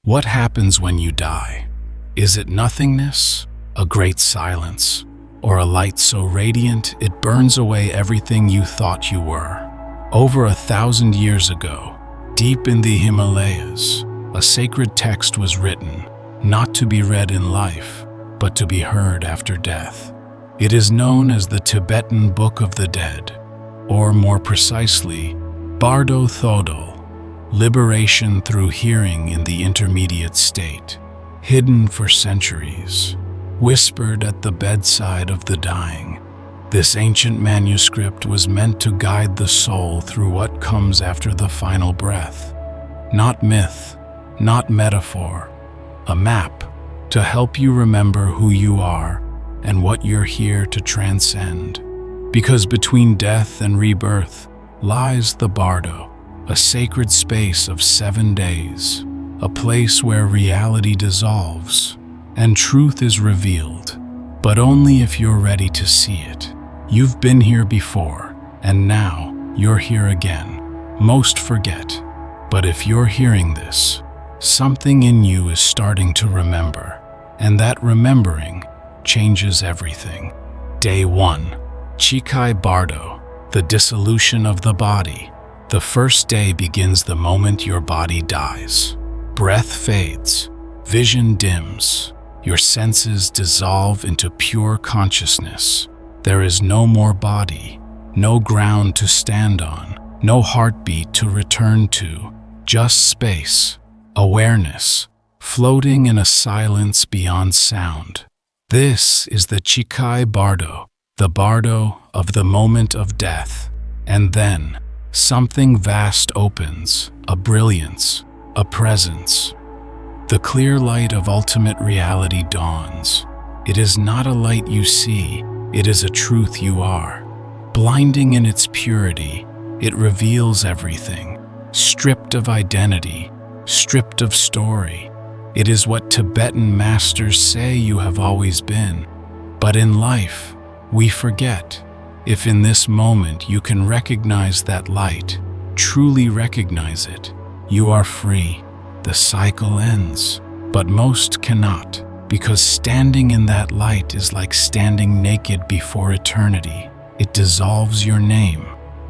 What happens when you die? Is it nothingness, a great silence, or a light so radiant it burns away everything you thought you were? Over 1,000 years ago, deep in the Himalayas, a sacred text was written, not to be read in life, but to be heard after death. It is known as the Tibetan Book of the Dead, or more precisely, Bardo Thodol, liberation through hearing in the intermediate state, hidden for centuries, whispered at the bedside of the dying. This ancient manuscript was meant to guide the soul through what comes after the final breath. Not myth, not metaphor, a map to help you remember who you are and what you're here to transcend. Because between death and rebirth lies the Bardo, a sacred space of 7 days, a place where reality dissolves and truth is revealed, but only if you're ready to see it. You've been here before, and now you're here again. Most forget, but if you're hearing this, something in you is starting to remember, and that remembering changes everything. Day 1. Chikai Bardo, the dissolution of the body. The first day begins the moment your body dies. Breath fades, vision dims, your senses dissolve into pure consciousness. There is no more body, no ground to stand on, no heartbeat to return to, just space, awareness, floating in a silence beyond sound. This is the Chikai Bardo, the Bardo of the moment of death. And then, something vast opens, a brilliance, a presence. The clear light of ultimate reality dawns. It is not a light you see, it is a truth you are. Blinding in its purity, it reveals everything, stripped of identity, stripped of story. It is what Tibetan masters say you have always been. But in life, we forget. If in this moment you can recognize that light, truly recognize it, you are free. The cycle ends, but most cannot, because standing in that light is like standing naked before eternity. It dissolves your name,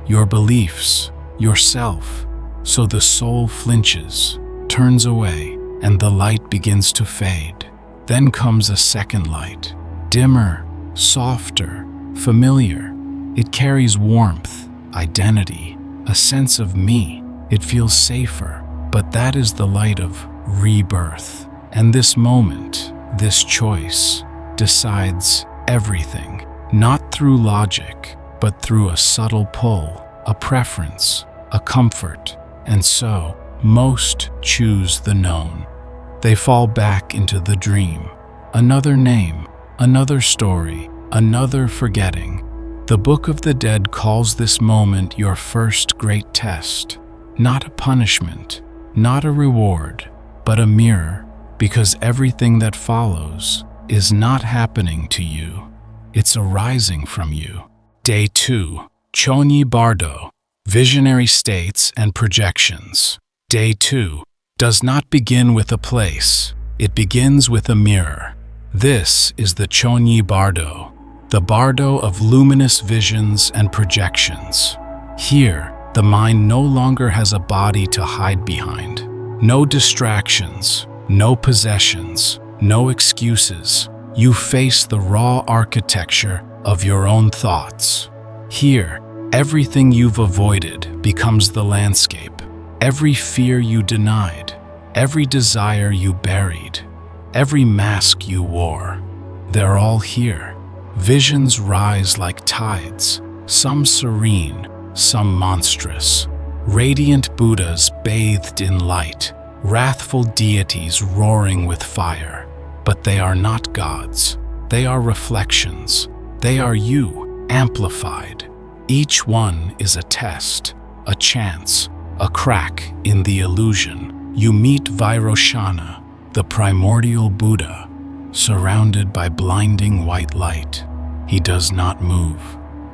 your beliefs, yourself, so the soul flinches, turns away, and the light begins to fade. Then comes a second light, dimmer, softer, familiar. It carries warmth, identity, a sense of me. It feels safer, but that is the light of rebirth. And this moment, this choice, decides everything, not through logic, but through a subtle pull, a preference, a comfort. And so, most choose the known. They fall back into the dream. Another name, another story, another forgetting. The Book of the Dead calls this moment your first great test. Not a punishment, not a reward, but a mirror, because everything that follows is not happening to you. It's arising from you. Day 2. Chonyi Bardo, visionary states and projections. Day 2 does not begin with a place. It begins with a mirror. This is the Chonyi Bardo, the Bardo of luminous visions and projections. Here, the mind no longer has a body to hide behind. No distractions, no possessions, no excuses. You face the raw architecture of your own thoughts. Here, everything you've avoided becomes the landscape. Every fear you denied, every desire you buried, every mask you wore, they're all here. Visions rise like tides, some serene, some monstrous. Radiant Buddhas bathed in light, wrathful deities roaring with fire. But they are not gods. They are reflections. They are you, amplified. Each one is a test, a chance, a crack in the illusion. You meet Vairoshana, the primordial Buddha, surrounded by blinding white light. He does not move.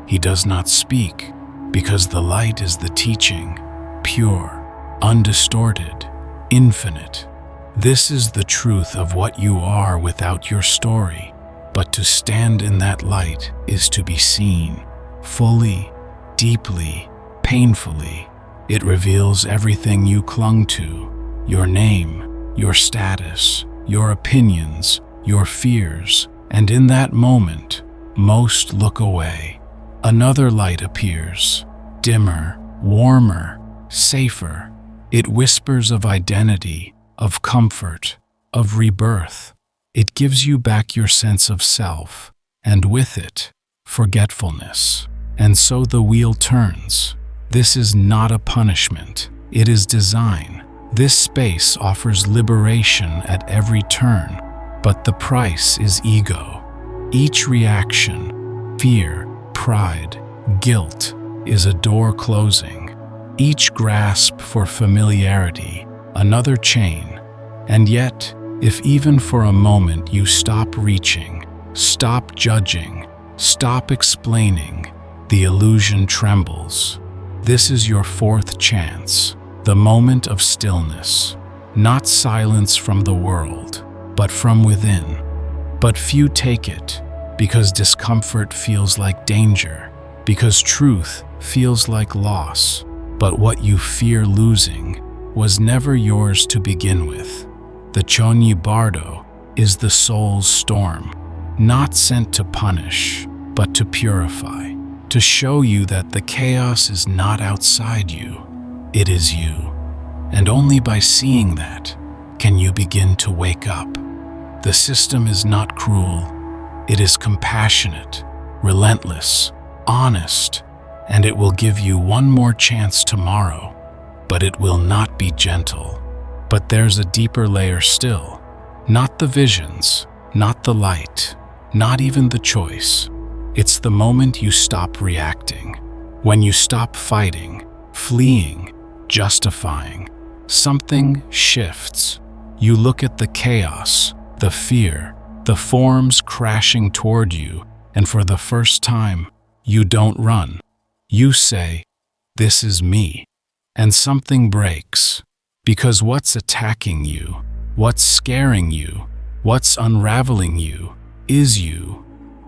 He does not speak, because the light is the teaching, pure, undistorted, infinite. This is the truth of what you are without your story. But to stand in that light is to be seen, fully, deeply, painfully. It reveals everything you clung to, your name, your status, your opinions, your fears, and in that moment, most look away. Another light appears, dimmer, warmer, safer. It whispers of identity, of comfort, of rebirth. It gives you back your sense of self, and with it, forgetfulness. And so the wheel turns. This is not a punishment, it is design. This space offers liberation at every turn, but the price is ego. Each reaction, fear, pride, guilt, is a door closing. Each grasp for familiarity, another chain. And yet, if even for a moment you stop reaching, stop judging, stop explaining, the illusion trembles. This is your fourth chance, the moment of stillness, not silence from the world, but from within. But few take it, because discomfort feels like danger, because truth feels like loss. But what you fear losing was never yours to begin with. The Chonyi Bardo is the soul's storm, not sent to punish, but to purify, to show you that the chaos is not outside you, it is you. And only by seeing that can you begin to wake up. The system is not cruel, it is compassionate, relentless, honest, and it will give you one more chance tomorrow, but it will not be gentle. But there's a deeper layer still. Not the visions, not the light, not even the choice. It's the moment you stop reacting. When you stop fighting, fleeing, justifying, something shifts. You look at the chaos, the fear, the forms crashing toward you, and for the first time, you don't run. You say, "This is me." And something breaks. Because what's attacking you, what's scaring you, what's unraveling you, is you.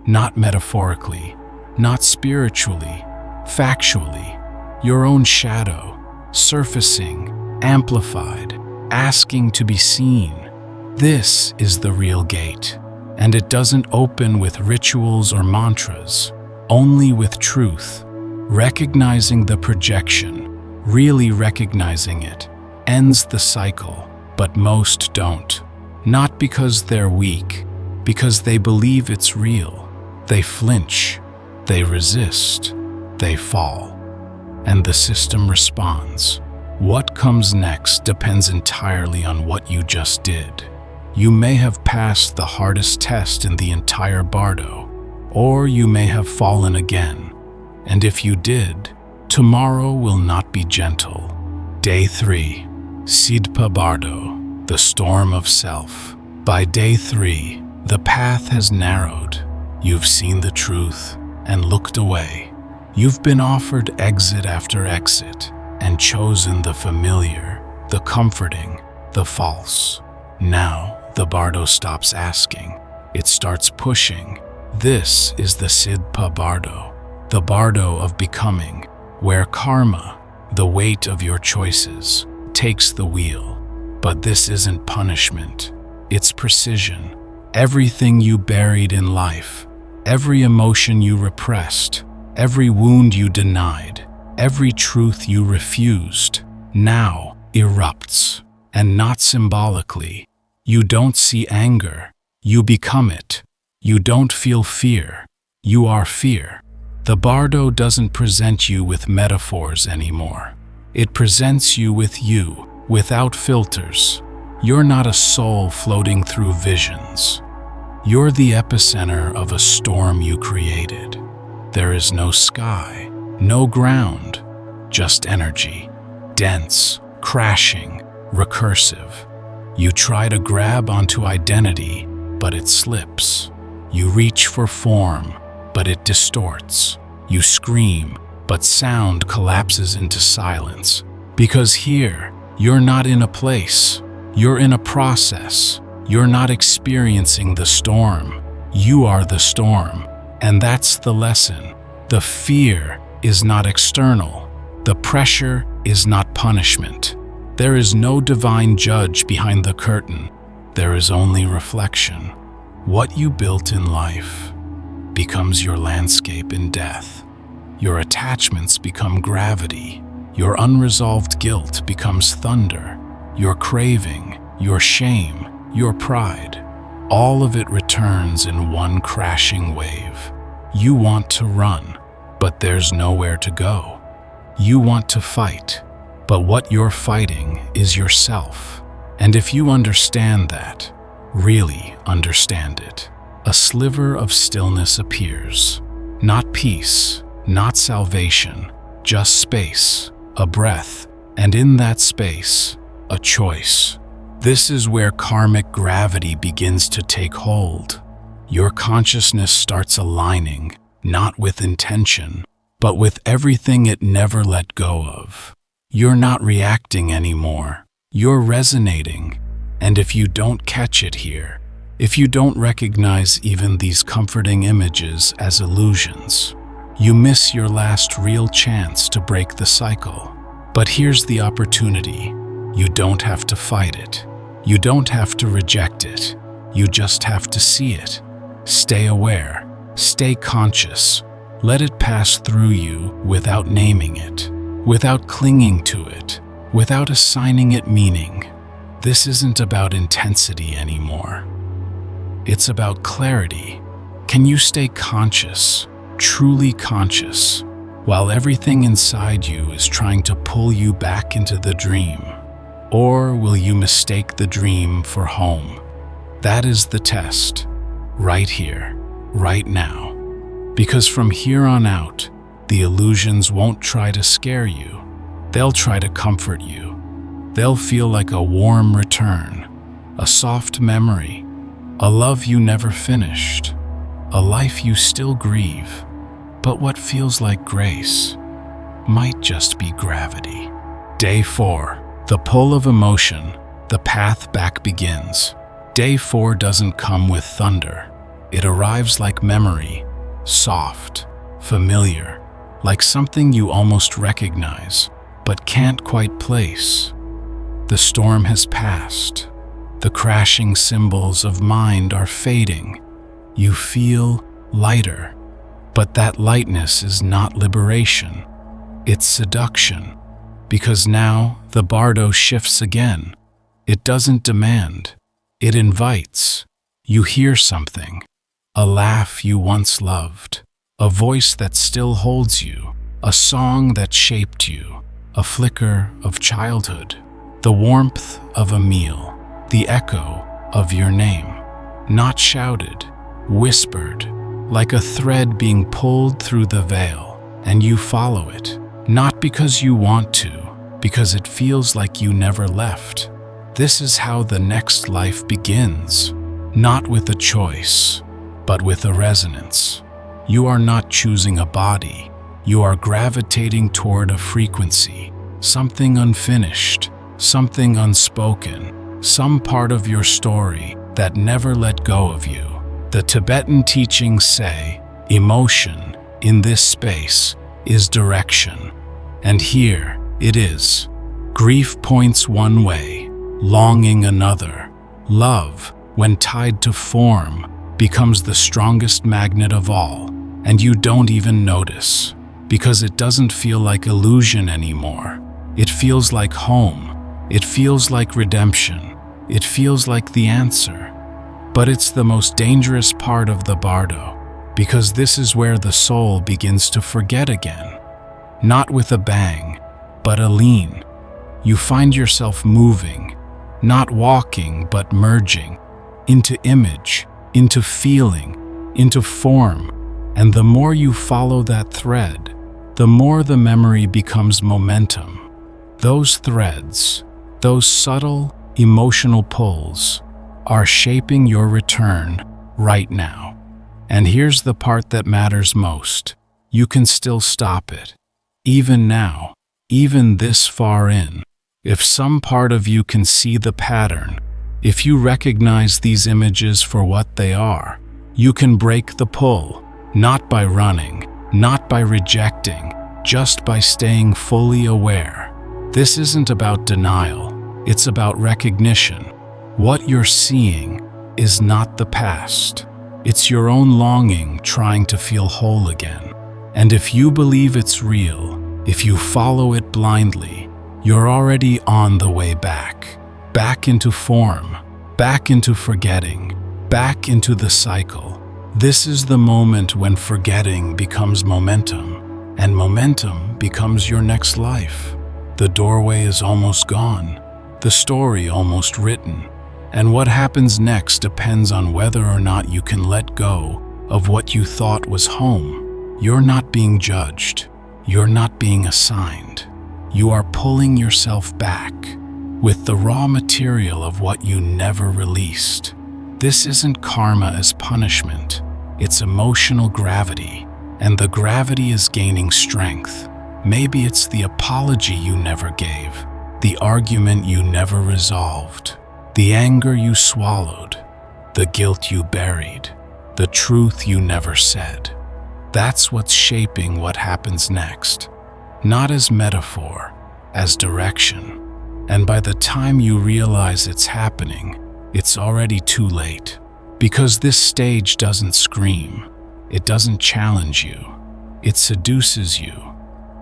Not metaphorically, not spiritually, factually. Your own shadow, surfacing, amplified, asking to be seen. This is the real gate, and it doesn't open with rituals or mantras, only with truth. Recognizing the projection, really recognizing it, ends the cycle, but most don't. Not because they're weak, because they believe it's real. They flinch, they resist, they fall. And the system responds. What comes next depends entirely on what you just did. You may have passed the hardest test in the entire Bardo, or you may have fallen again. And if you did, tomorrow will not be gentle. Day 3. Sidpa Bardo, the storm of self. By day 3, the path has narrowed. You've seen the truth and looked away. You've been offered exit after exit and chosen the familiar, the comforting, the false. Now, the Bardo stops asking. It starts pushing. This is the Sidpa Bardo, the Bardo of becoming, where karma, the weight of your choices, takes the wheel. But this isn't punishment, it's precision. Everything you buried in life, every emotion you repressed, every wound you denied, every truth you refused, now erupts. And not symbolically. You don't see anger, you become it. You don't feel fear, you are fear. The Bardo doesn't present you with metaphors anymore. It presents you, without filters. You're not a soul floating through visions. You're the epicenter of a storm you created. There is no sky, no ground, just energy, dense, crashing, recursive. You try to grab onto identity, but it slips. You reach for form, but it distorts. You scream, but sound collapses into silence. Because here, you're not in a place, You're in a process. You're not experiencing the storm. You are the storm. And that's the lesson. The fear is not external. The pressure is not punishment. There is no divine judge behind the curtain. There is only reflection. What you built in life becomes your landscape in death. Your attachments become gravity. Your unresolved guilt becomes thunder. Your craving, your shame, your pride, all of it returns in one crashing wave. You want to run, but there's nowhere to go. You want to fight, but what you're fighting is yourself. And if you understand that, really understand it, a sliver of stillness appears. Not peace, not salvation, just space, a breath, and in that space, a choice. This is where karmic gravity begins to take hold. Your consciousness starts aligning, not with intention, but with everything it never let go of. You're not reacting anymore. You're resonating. And if you don't catch it here, if you don't recognize even these comforting images as illusions, you miss your last real chance to break the cycle. But here's the opportunity. You don't have to fight it. You don't have to reject it. You just have to see it. Stay aware. Stay conscious. Let it pass through you without naming it, without clinging to it, without assigning it meaning. This isn't about intensity anymore. It's about clarity. Can you stay conscious, truly conscious, while everything inside you is trying to pull you back into the dream? Or will you mistake the dream for home? That is the test, right here, right now. Because from here on out, the illusions won't try to scare you. They'll try to comfort you. They'll feel like a warm return, a soft memory, a love you never finished, a life you still grieve. But what feels like grace might just be gravity. Day 4. The pull of emotion, the path back begins. Day 4 doesn't come with thunder. It arrives like memory, soft, familiar, like something you almost recognize, but can't quite place. The storm has passed. The crashing symbols of mind are fading. You feel lighter, but that lightness is not liberation. It's seduction. Because now the Bardo shifts again. It doesn't demand. It invites. You hear something. A laugh you once loved. A voice that still holds you. A song that shaped you. A flicker of childhood. The warmth of a meal. The echo of your name. Not shouted, whispered, like a thread being pulled through the veil. And you follow it. Not because you want to, because it feels like you never left. This is how the next life begins, not with a choice, but with a resonance. You are not choosing a body. You are gravitating toward a frequency, something unfinished, something unspoken, some part of your story that never let go of you. The Tibetan teachings say, emotion in this space is direction. And here it is. Grief points one way, longing another. Love, when tied to form, becomes the strongest magnet of all, and you don't even notice, because it doesn't feel like illusion anymore. It feels like home. It feels like redemption. It feels like the answer. But it's the most dangerous part of the Bardo, because this is where the soul begins to forget again. Not with a bang, but a lean. You find yourself moving, not walking, but merging, into image, into feeling, into form. And the more you follow that thread, the more the memory becomes momentum. Those threads, those subtle, emotional pulls, are shaping your return right now. And here's the part that matters most. You can still stop it. Even now, even this far in, If some part of you can see the pattern, if you recognize these images for what they are, you can break the pull, not by running, not by rejecting, just by staying fully aware. This isn't about denial, it's about recognition. What you're seeing is not the past. It's your own longing trying to feel whole again. And if you believe it's real, if you follow it blindly, you're already on the way back. Back into form, back into forgetting, back into the cycle. This is the moment when forgetting becomes momentum, and momentum becomes your next life. The doorway is almost gone, the story almost written, and what happens next depends on whether or not you can let go of what you thought was home. You're not being judged. You're not being assigned. You are pulling yourself back with the raw material of what you never released. This isn't karma as punishment. It's emotional gravity, and the gravity is gaining strength. Maybe it's the apology you never gave, the argument you never resolved, the anger you swallowed, the guilt you buried, the truth you never said. That's what's shaping what happens next, not as metaphor, as direction. And by the time you realize it's happening, it's already too late. Because this stage doesn't scream, it doesn't challenge you, it seduces you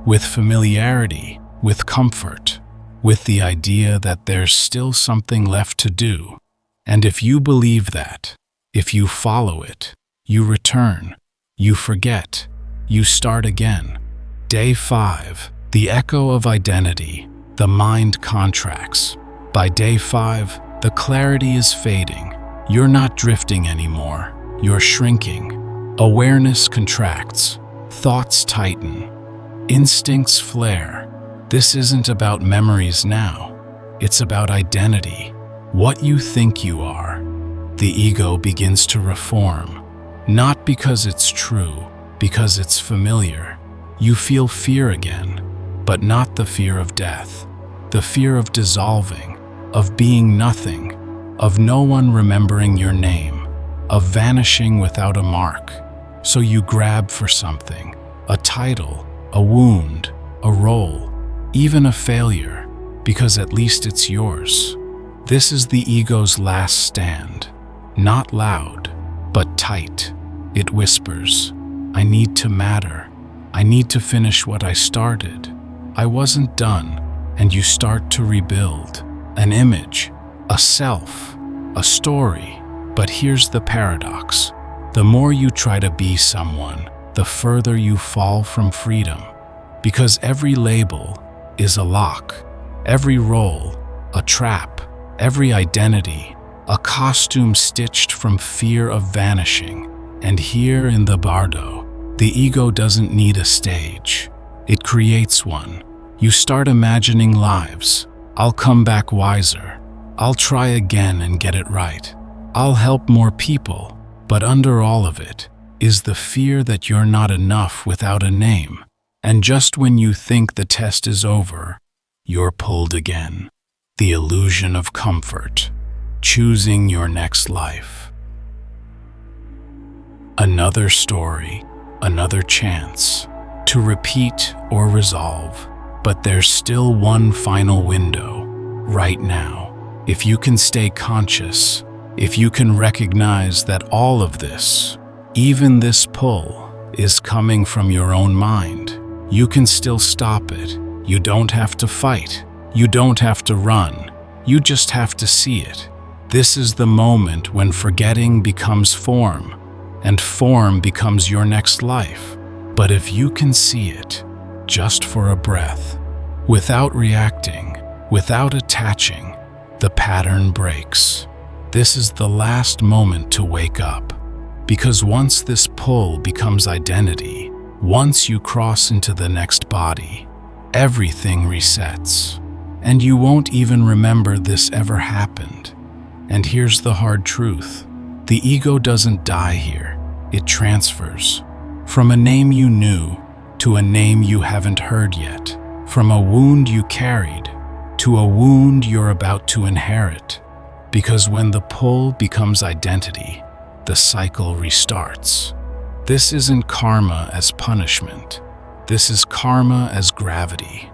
with familiarity, with comfort, with the idea that there's still something left to do. And if you believe that, if you follow it, you return, you forget, you start again. Day 5, the echo of identity, the mind contracts. By day 5, the clarity is fading. You're not drifting anymore, you're shrinking. Awareness contracts, thoughts tighten, instincts flare. This isn't about memories now, it's about identity, what you think you are. The ego begins to reform, not because it's true, because it's familiar. You feel fear again, but not the fear of death, the fear of dissolving, of being nothing, of no one remembering your name, of vanishing without a mark. So you grab for something, a title, a wound, a role, even a failure, because at least it's yours. This is the ego's last stand. Not loud, but tight. It whispers, I need to matter. I need to finish what I started. I wasn't done, and you start to rebuild. An image, a self, a story. But here's the paradox. The more you try to be someone, the further you fall from freedom. Because every label is a lock, every role, a trap, every identity, a costume stitched from fear of vanishing. And here in the Bardo, the ego doesn't need a stage. It creates one. You start imagining lives. I'll come back wiser. I'll try again and get it right. I'll help more people. But under all of it is the fear that you're not enough without a name. And just when you think the test is over, you're pulled again. The illusion of comfort, choosing your next life. Another story, another chance to repeat or resolve. But there's still one final window, right now. If you can stay conscious, if you can recognize that all of this, even this pull, is coming from your own mind, you can still stop it. You don't have to fight. You don't have to run. You just have to see it. This is the moment when forgetting becomes form, and form becomes your next life. But if you can see it, just for a breath, without reacting, without attaching, the pattern breaks. This is the last moment to wake up. Because once this pull becomes identity, once you cross into the next body, everything resets. And you won't even remember this ever happened. And here's the hard truth. The ego doesn't die here. It transfers. From a name you knew to a name you haven't heard yet. From a wound you carried to a wound you're about to inherit. Because when the pull becomes identity, the cycle restarts. This isn't karma as punishment. This is karma as gravity,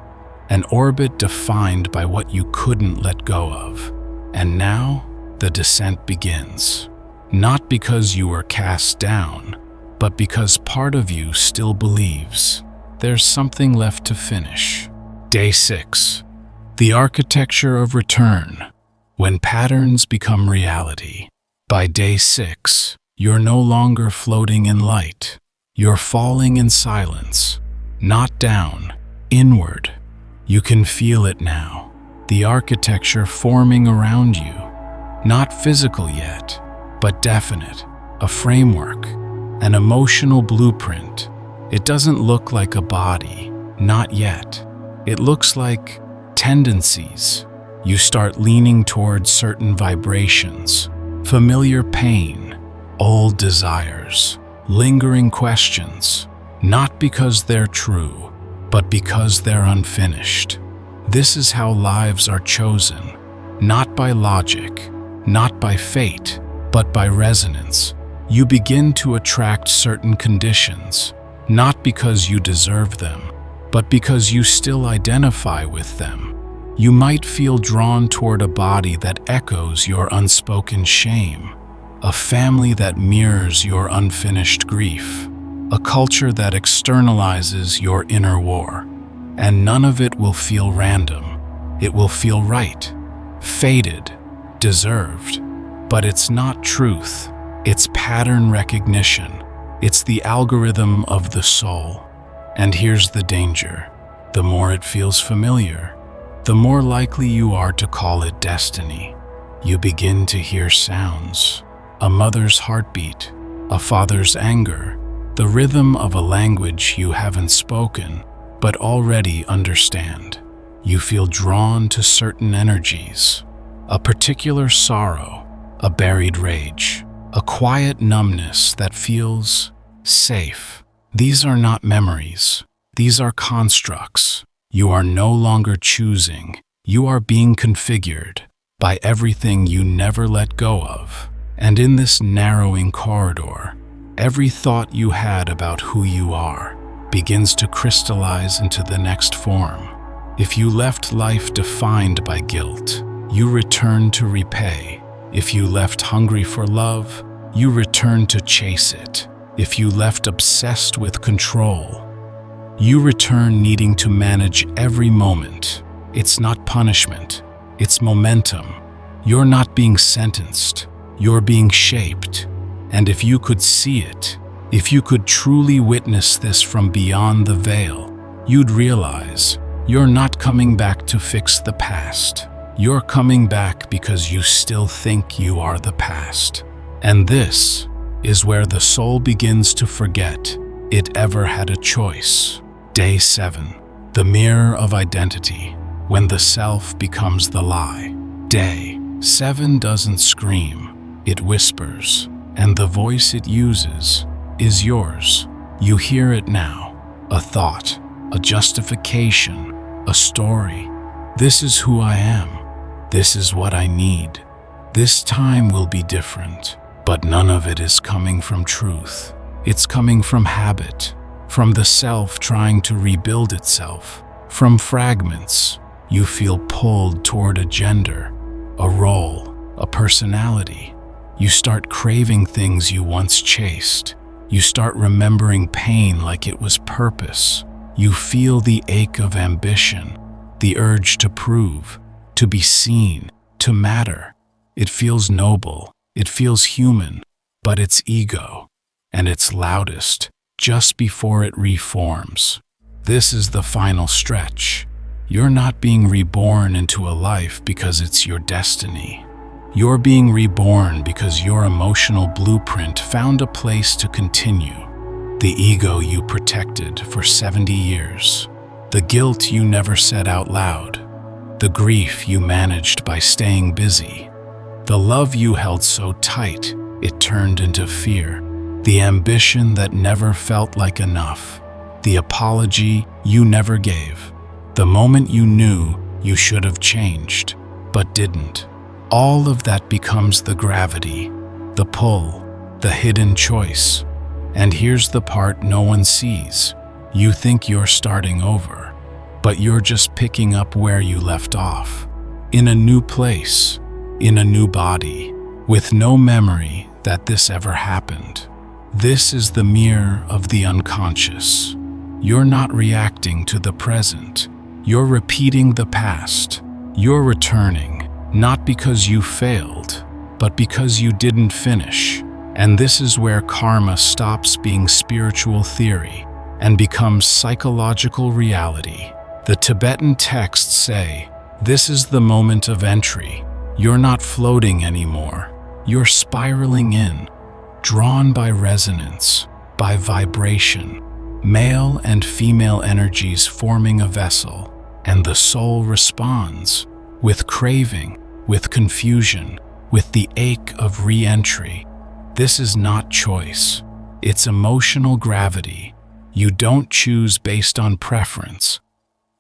an orbit defined by what you couldn't let go of. And now, the descent begins. Not because you were cast down, but because part of you still believes there's something left to finish. Day 6. The architecture of return, when patterns become reality. By day 6, you're no longer floating in light. You're falling in silence, not down, inward. You can feel it now, the architecture forming around you. Not physical yet, but definite, a framework, an emotional blueprint. It doesn't look like a body, not yet. It looks like tendencies. You start leaning towards certain vibrations, familiar pain, old desires, lingering questions, not because they're true, but because they're unfinished. This is how lives are chosen, not by logic, not by fate, but by resonance. You begin to attract certain conditions, not because you deserve them, but because you still identify with them. You might feel drawn toward a body that echoes your unspoken shame, a family that mirrors your unfinished grief, a culture that externalizes your inner war. And none of it will feel random. It will feel right, fated, deserved. But it's not truth. It's pattern recognition. It's the algorithm of the soul. And here's the danger. The more it feels familiar, the more likely you are to call it destiny. You begin to hear sounds, a mother's heartbeat, a father's anger, the rhythm of a language you haven't spoken, but already understand. You feel drawn to certain energies, a particular sorrow, a buried rage, a quiet numbness that feels safe. These are not memories. These are constructs. You are no longer choosing. You are being configured by everything you never let go of. And in this narrowing corridor, every thought you had about who you are begins to crystallize into the next form. If you left life defined by guilt, you return to repay. If you left hungry for love, you return to chase it. If you left obsessed with control, you return needing to manage every moment. It's not punishment, it's momentum. You're not being sentenced, you're being shaped. And if you could see it, if you could truly witness this from beyond the veil, you'd realize you're not coming back to fix the past. You're coming back because you still think you are the past. And this is where the soul begins to forget it ever had a choice. Day 7. The mirror of identity, when the self becomes the lie. Day 7 doesn't scream, it whispers, and the voice it uses is yours. You hear it now, a thought, a justification, a story. This is who I am. This is what I need. This time will be different. But none of it is coming from truth. It's coming from habit, from the self trying to rebuild itself, from fragments. You feel pulled toward a gender, a role, a personality. You start craving things you once chased. You start remembering pain like it was purpose. You feel the ache of ambition, the urge to prove, to be seen, to matter. It feels noble. It feels human, but it's ego, and it's loudest just before it reforms. This is the final stretch. You're not being reborn into a life because it's your destiny. You're being reborn because your emotional blueprint found a place to continue. The ego you protected for 70 years, the guilt you never said out loud, the grief you managed by staying busy, the love you held so tight it turned into fear, the ambition that never felt like enough, the apology you never gave, the moment you knew you should have changed, but didn't. All of that becomes the gravity, the pull, the hidden choice. And here's the part no one sees. You think you're starting over, but you're just picking up where you left off. In a new place, in a new body, with no memory that this ever happened. This is the mirror of the unconscious. You're not reacting to the present. You're repeating the past. You're returning, not because you failed, but because you didn't finish. And this is where karma stops being spiritual theory and becomes psychological reality. The Tibetan texts say, this is the moment of entry. You're not floating anymore. You're spiraling in, drawn by resonance, by vibration, male and female energies forming a vessel, and the soul responds with craving, with confusion, with the ache of re-entry. This is not choice. It's emotional gravity. You don't choose based on preference.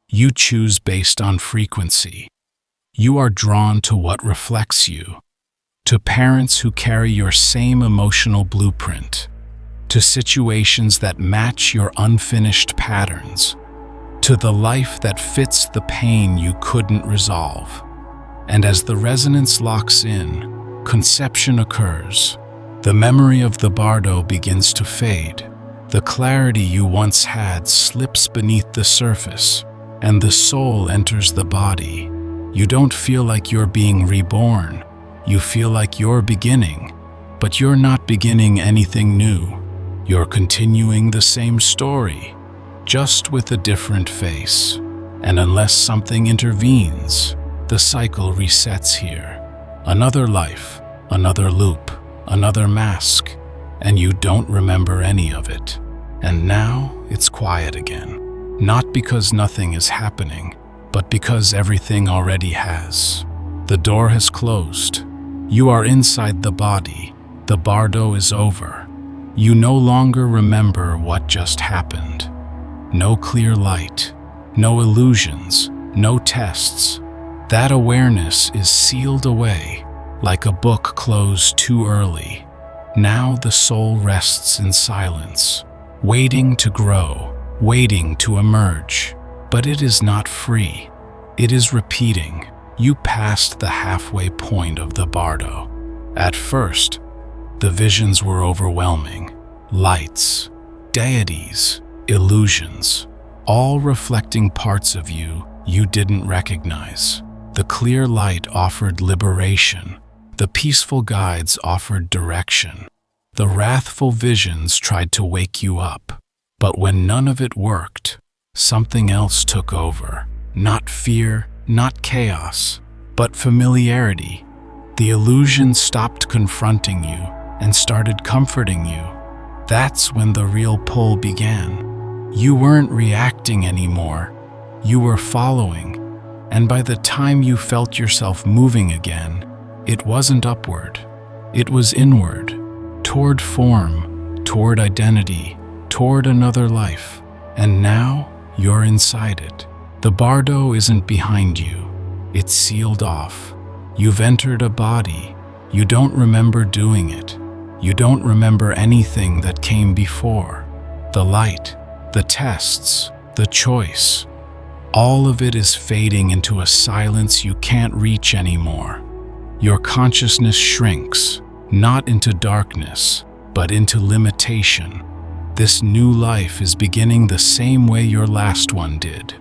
You choose based on frequency. You are drawn to what reflects you, to parents who carry your same emotional blueprint, to situations that match your unfinished patterns, to the life that fits the pain you couldn't resolve. And as the resonance locks in, conception occurs. The memory of the Bardo begins to fade. The clarity you once had slips beneath the surface, and the soul enters the body. You don't feel like you're being reborn. You feel like you're beginning, but you're not beginning anything new. You're continuing the same story, just with a different face. And unless something intervenes, the cycle resets here. Another life, another loop, another mask, and you don't remember any of it. And now it's quiet again. Not because nothing is happening, but because everything already has. The door has closed. You are inside the body. The Bardo is over. You no longer remember what just happened. No clear light, no illusions, no tests. That awareness is sealed away, like a book closed too early. Now the soul rests in silence, waiting to grow, waiting to emerge. But it is not free. It is repeating. You passed the halfway point of the Bardo. At first, the visions were overwhelming. Lights, deities, illusions, all reflecting parts of you you didn't recognize. The clear light offered liberation. The peaceful guides offered direction. The wrathful visions tried to wake you up. But when none of it worked, something else took over. Not fear, not chaos, but familiarity. The illusion stopped confronting you and started comforting you. That's when the real pull began. You weren't reacting anymore. You were following. And by the time you felt yourself moving again, it wasn't upward. It was inward, toward form, toward identity, toward another life. And now you're inside it. The Bardo isn't behind you. It's sealed off. You've entered a body. You don't remember doing it. You don't remember anything that came before. The light, the tests, the choice. All of it is fading into a silence you can't reach anymore. Your consciousness shrinks, not into darkness, but into limitation. This new life is beginning the same way your last one did.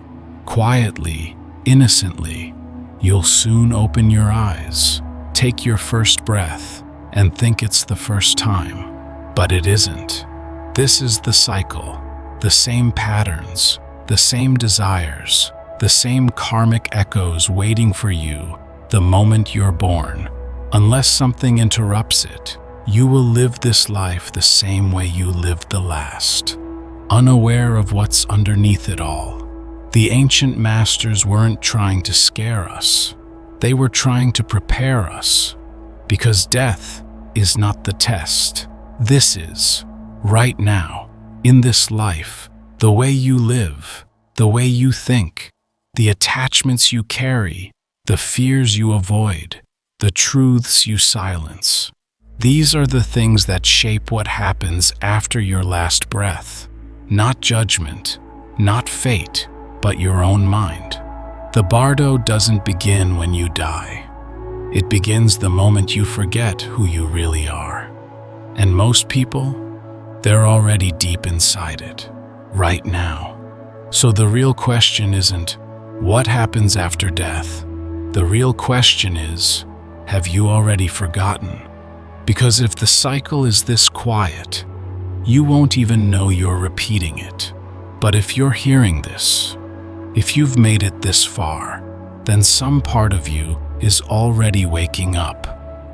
Quietly, innocently. You'll soon open your eyes, take your first breath, and think it's the first time. But it isn't. This is the cycle. The same patterns, the same desires, the same karmic echoes waiting for you the moment you're born. Unless something interrupts it, you will live this life the same way you lived the last, unaware of what's underneath it all. The ancient masters weren't trying to scare us. They were trying to prepare us, because death is not the test. This is, right now, in this life, the way you live, the way you think, the attachments you carry, the fears you avoid, the truths you silence. These are the things that shape what happens after your last breath. Not judgment, not fate, but your own mind. The Bardo doesn't begin when you die. It begins the moment you forget who you really are. And most people, they're already deep inside it, right now. So the real question isn't, what happens after death? The real question is, have you already forgotten? Because if the cycle is this quiet, you won't even know you're repeating it. But if you're hearing this, if you've made it this far, then some part of you is already waking up,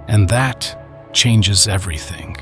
and that changes everything.